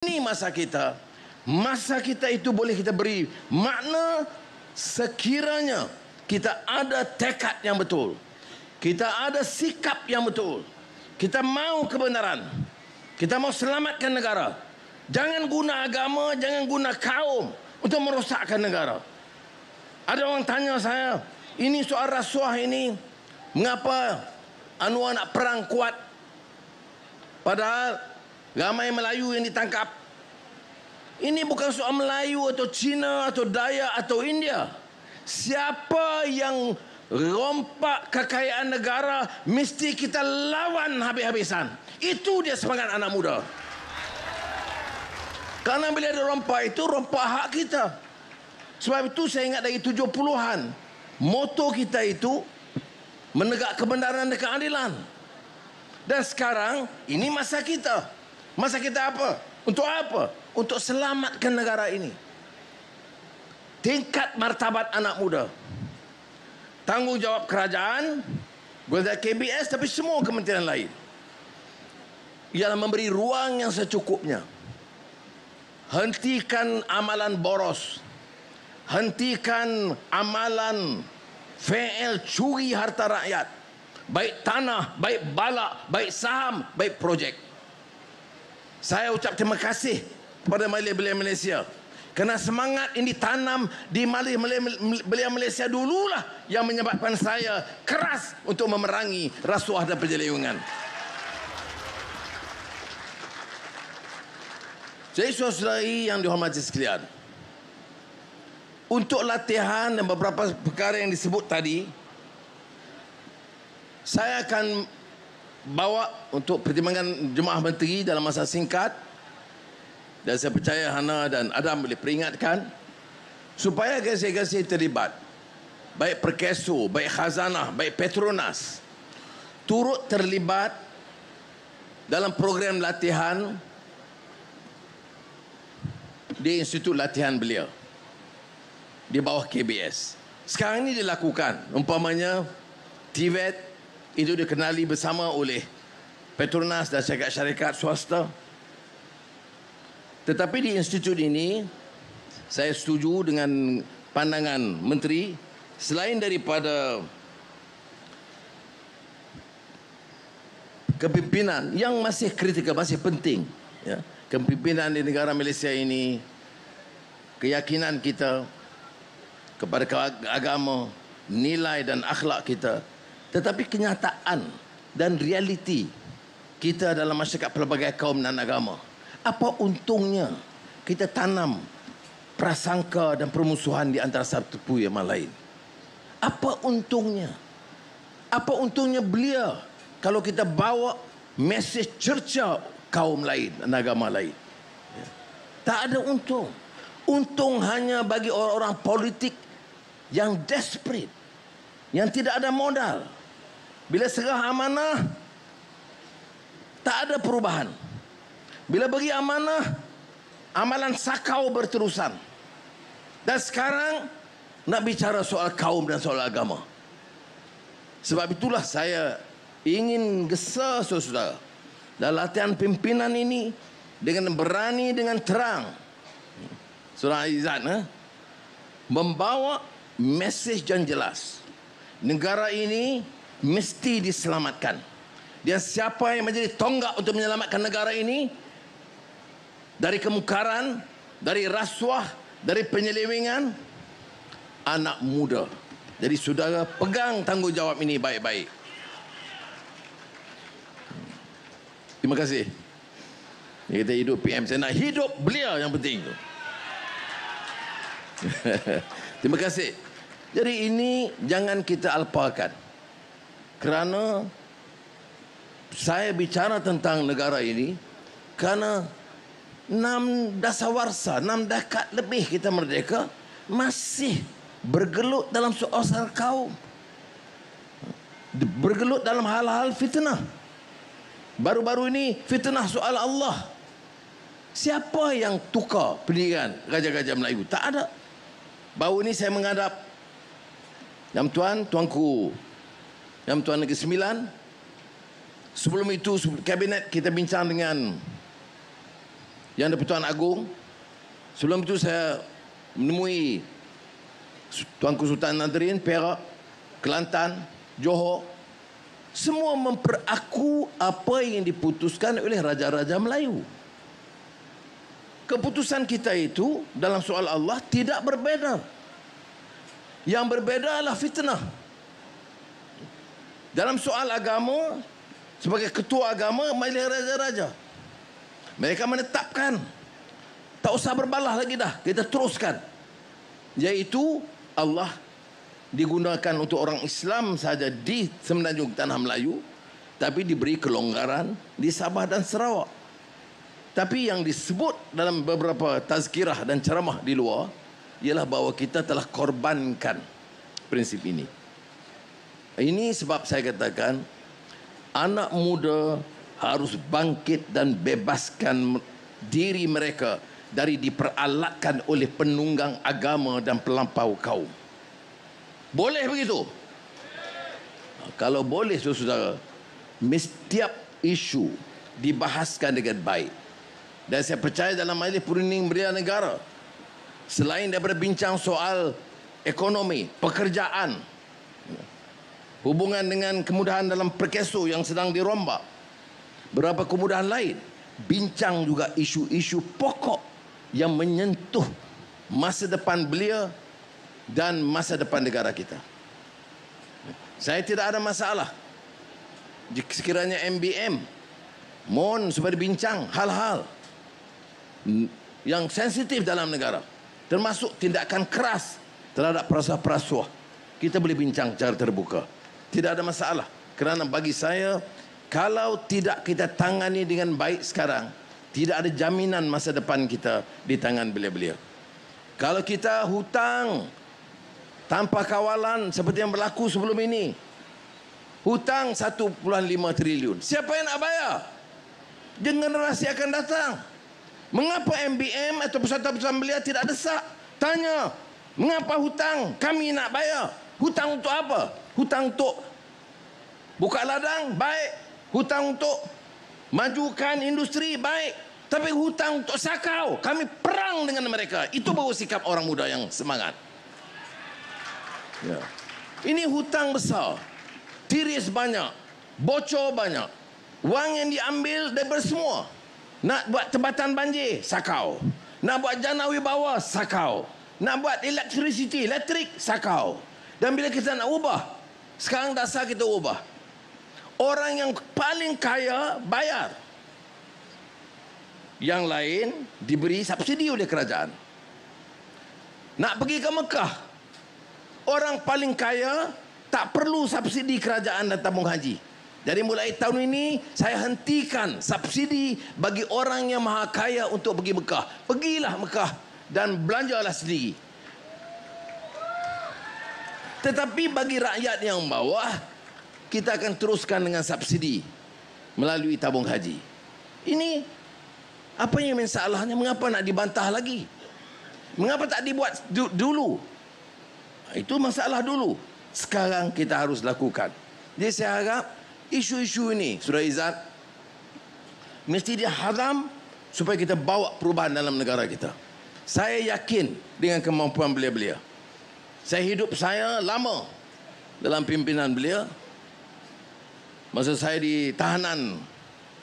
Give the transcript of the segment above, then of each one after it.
Ini masa kita. Masa kita itu boleh kita beri makna sekiranya kita ada tekad yang betul, kita ada sikap yang betul, kita mau kebenaran, kita mau selamatkan negara. Jangan guna agama, jangan guna kaum untuk merosakkan negara. Ada orang tanya saya, ini soal rasuah ini, mengapa Anwar nak perang kuat padahal ramai Melayu yang ditangkap? Ini bukan soal Melayu atau Cina atau Dayak atau India. Siapa yang rompak kekayaan negara mesti kita lawan habis-habisan. Itu dia semangat anak muda. Karena bila ada rompak itu, rompak hak kita. Sebab itu saya ingat dari 70-an, moto kita itu menegak kebenaran dan keadilan. Dan sekarang ini masa kita. Masa kita apa? Untuk apa? Untuk selamatkan negara ini. Tingkat martabat anak muda, tanggungjawab kerajaan, bukan KBS tapi semua kementerian lain, ialah memberi ruang yang secukupnya. Hentikan amalan boros, hentikan amalan fail curi harta rakyat, baik tanah, baik balak, baik saham, baik projek. Saya ucap terima kasih kepada Majlis Belia Malaysia kerana semangat ini ditanam di Majlis Belia Malaysia dululah yang menyebabkan saya keras untuk memerangi rasuah dan penyelewengan. Jadi saudara-saudari yang dihormati sekalian, untuk latihan dan beberapa perkara yang disebut tadi, saya akan bawa untuk pertimbangan jemaah menteri dalam masa singkat, dan saya percaya Hana dan Adam boleh peringatkan supaya gazi-gazi terlibat, baik Perkeso, baik Khazanah, baik Petronas, turut terlibat dalam program latihan di Institut Latihan Belia di bawah KBS. Sekarang ini dilakukan, umpamanya TVET itu dikenali bersama oleh Petronas dan syarikat-syarikat swasta. Tetapi di institut ini, saya setuju dengan pandangan menteri, selain daripada kepimpinan yang masih kritikal, masih penting, ya, kepimpinan di negara Malaysia ini, keyakinan kita kepada agama, nilai dan akhlak kita, tetapi kenyataan dan realiti kita dalam masyarakat pelbagai kaum dan agama. Apa untungnya kita tanam prasangka dan permusuhan di antara satu sama lain? Apa untungnya? Apa untungnya belia kalau kita bawa mesej cerca kaum lain dan agama lain? Tak ada untung. Untung hanya bagi orang-orang politik yang desperate, yang tidak ada modal. Bila serah amanah, tak ada perubahan. Bila bagi amanah, amalan sakau berterusan. Dan sekarang nak bicara soal kaum dan soal agama. Sebab itulah saya ingin gesa saudara, dalam latihan pimpinan ini dengan berani, dengan terang, Saudara Izzat, membawa mesej yang jelas. Negara ini mesti diselamatkan. Dan siapa yang menjadi tonggak untuk menyelamatkan negara ini dari kemungkaran, dari rasuah, dari penyelewengan? Anak muda. Jadi saudara pegang tanggungjawab ini baik-baik. Terima kasih. Kita hidup PM. Saya nak hidup belia yang penting tu. Terima kasih. Jadi ini jangan kita alpakan. Kerana saya bicara tentang negara ini kerana 6 dasawarsa, 6 dekad lebih kita merdeka, masih bergelut dalam soal kaum, bergelut dalam hal-hal fitnah. Baru-baru ini fitnah soal Allah. Siapa yang tukar pendidikan Raja-Gajah Melayu? Tak ada. Baru ini saya menghadap Yang Tuan, Tuanku Yang Tuan Negeri Sembilan. Sebelum itu kabinet kita bincang dengan Yang di-Pertuan Agong. Sebelum itu saya menemui Tuanku Sultan Nadrin, Perak, Kelantan, Johor. Semua memperaku apa yang diputuskan oleh Raja-Raja Melayu. Keputusan kita itu dalam soal Allah tidak berbeza. Yang berbeza adalah fitnah. Dalam soal agama, sebagai ketua agama, majlis raja-raja, mereka menetapkan, tak usah berbalah lagi dah, kita teruskan. Iaitu Allah digunakan untuk orang Islam saja di semenanjung Tanah Melayu, tapi diberi kelonggaran di Sabah dan Sarawak. Tapi yang disebut dalam beberapa tazkirah dan ceramah di luar ialah bahawa kita telah korbankan prinsip ini. Ini sebab saya katakan anak muda harus bangkit dan bebaskan diri mereka dari diperalatkan oleh penunggang agama dan pelampau kaum. Boleh begitu? Kalau boleh, saudara, setiap isu dibahaskan dengan baik. Dan saya percaya dalam Majlis Perunding Belia Negara, selain daripada bincang soal ekonomi, pekerjaan, hubungan dengan kemudahan dalam perkeso yang sedang dirombak, beberapa kemudahan lain, bincang juga isu-isu pokok yang menyentuh masa depan belia dan masa depan negara kita. Saya tidak ada masalah jika sekiranya MBM mohon supaya dibincang hal-hal yang sensitif dalam negara, termasuk tindakan keras terhadap perasuah. Kita boleh bincang secara terbuka, tidak ada masalah. Kerana bagi saya, kalau tidak kita tangani dengan baik sekarang, tidak ada jaminan masa depan kita di tangan belia-belia. Kalau kita hutang tanpa kawalan seperti yang berlaku sebelum ini, hutang 1.5 triliun, siapa yang nak bayar? Generasi akan datang. Mengapa MBM atau Persatuan Belia tidak desak? Tanya, mengapa hutang kami nak bayar? Hutang untuk apa? Hutang untuk buka ladang? Baik. Hutang untuk majukan industri? Baik. Tapi hutang untuk sakau, kami perang dengan mereka. Itu baru sikap orang muda yang semangat. Ya. Ini hutang besar, tiris banyak, bocor banyak, wang yang diambil daripada semua. Nak buat tebatan banjir, sakau. Nak buat jana wibawa, sakau. Nak buat elektrik, sakau. Dan bila kita nak ubah, sekarang dasar kita ubah. Orang yang paling kaya bayar, yang lain diberi subsidi oleh kerajaan. Nak pergi ke Mekah, orang paling kaya tak perlu subsidi kerajaan dan tabung haji. Jadi mulai tahun ini saya hentikan subsidi bagi orang yang maha kaya untuk pergi Mekah. Pergilah Mekah dan belanjalah sendiri. Tetapi bagi rakyat yang bawah, kita akan teruskan dengan subsidi melalui tabung haji. Ini apa yang masalahnya? Mengapa nak dibantah lagi? Mengapa tak dibuat dulu? Itu masalah dulu. Sekarang kita harus lakukan. Jadi saya harap isu-isu ini, Saudara Izzat, mesti dihadam supaya kita bawa perubahan dalam negara kita. Saya yakin dengan kemampuan belia-belia. Saya hidup saya lama dalam pimpinan belia. Masa saya di tahanan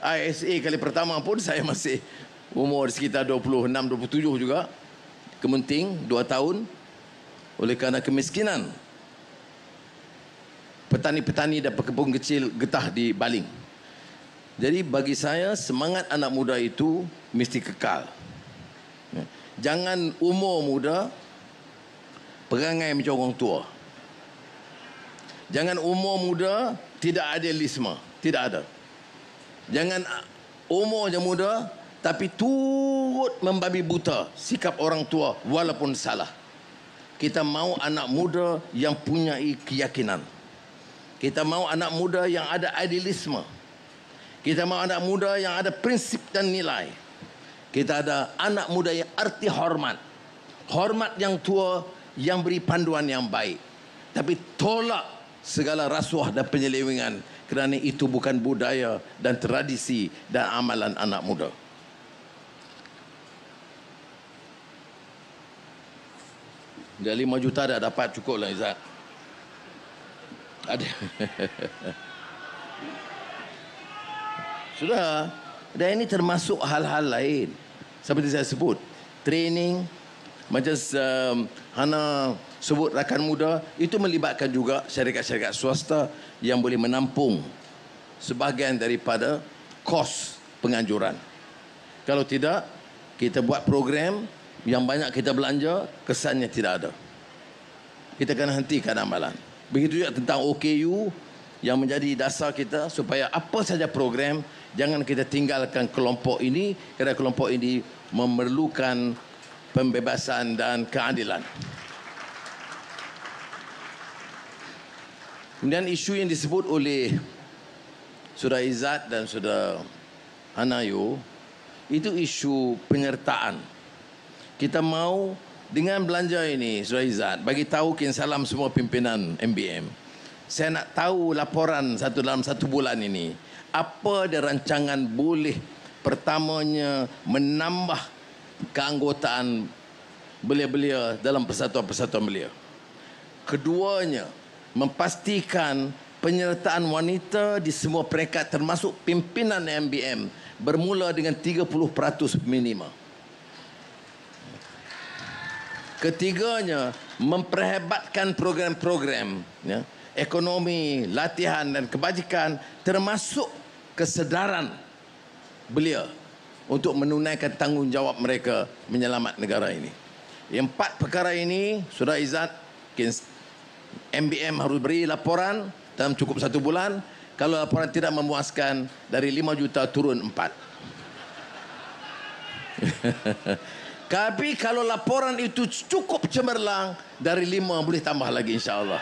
ISA kali pertama pun saya masih umur sekitar 26-27 juga. Kementing 2 tahun. Oleh kerana kemiskinan, petani-petani dan pekebun kecil getah dibaling. Jadi bagi saya, semangat anak muda itu mesti kekal. Jangan umur muda perangai macam orang tua. Jangan umur muda tidak idealisme. Tidak ada. Jangan umur yang muda tapi turut membabi buta sikap orang tua walaupun salah. Kita mahu anak muda yang punya keyakinan. Kita mahu anak muda yang ada idealisme. Kita mahu anak muda yang ada prinsip dan nilai. Kita ada anak muda yang arti hormat. Hormat yang tua, yang beri panduan yang baik. Tapi tolak segala rasuah dan penyelewengan, kerana itu bukan budaya dan tradisi dan amalan anak muda. Dah 5 juta dah dapat, cukup lah Izzat. Ada. Sudah. Dan ini termasuk hal-hal lain. Seperti saya sebut, training, macam Hana sebut rakan muda, itu melibatkan juga syarikat-syarikat swasta yang boleh menampung sebahagian daripada kos penganjuran. Kalau tidak, kita buat program yang banyak kita belanja, kesannya tidak ada. Kita kena hentikan amalan. Begitu juga tentang OKU yang menjadi dasar kita supaya apa saja program, jangan kita tinggalkan kelompok ini kerana kelompok ini memerlukan pembebasan dan keadilan. Kemudian isu yang disebut oleh Saudara Izzat dan Saudara Hanayo, itu isu penyertaan. Kita mau dengan belanja ini, Saudara Izzat, bagi tahu kian salam semua pimpinan MBM. Saya nak tahu laporan dalam 1 bulan ini, apa ada rancangan boleh pertamanya menambah keanggotaan belia-belia dalam persatuan-persatuan belia. Keduanya, memastikan penyertaan wanita di semua peringkat termasuk pimpinan MBM bermula dengan 30% minima. Ketiganya, memperhebatkan program-program ekonomi, latihan dan kebajikan termasuk kesedaran belia untuk menunaikan tanggungjawab mereka menyelamat negara ini. 4 perkara ini, Saudara Izzat, MBM harus beri laporan dalam cukup 1 bulan. Kalau laporan tidak memuaskan, dari 5 juta turun 4. Tapi kalau laporan itu cukup cemerlang, dari 5 boleh tambah lagi insya-Allah.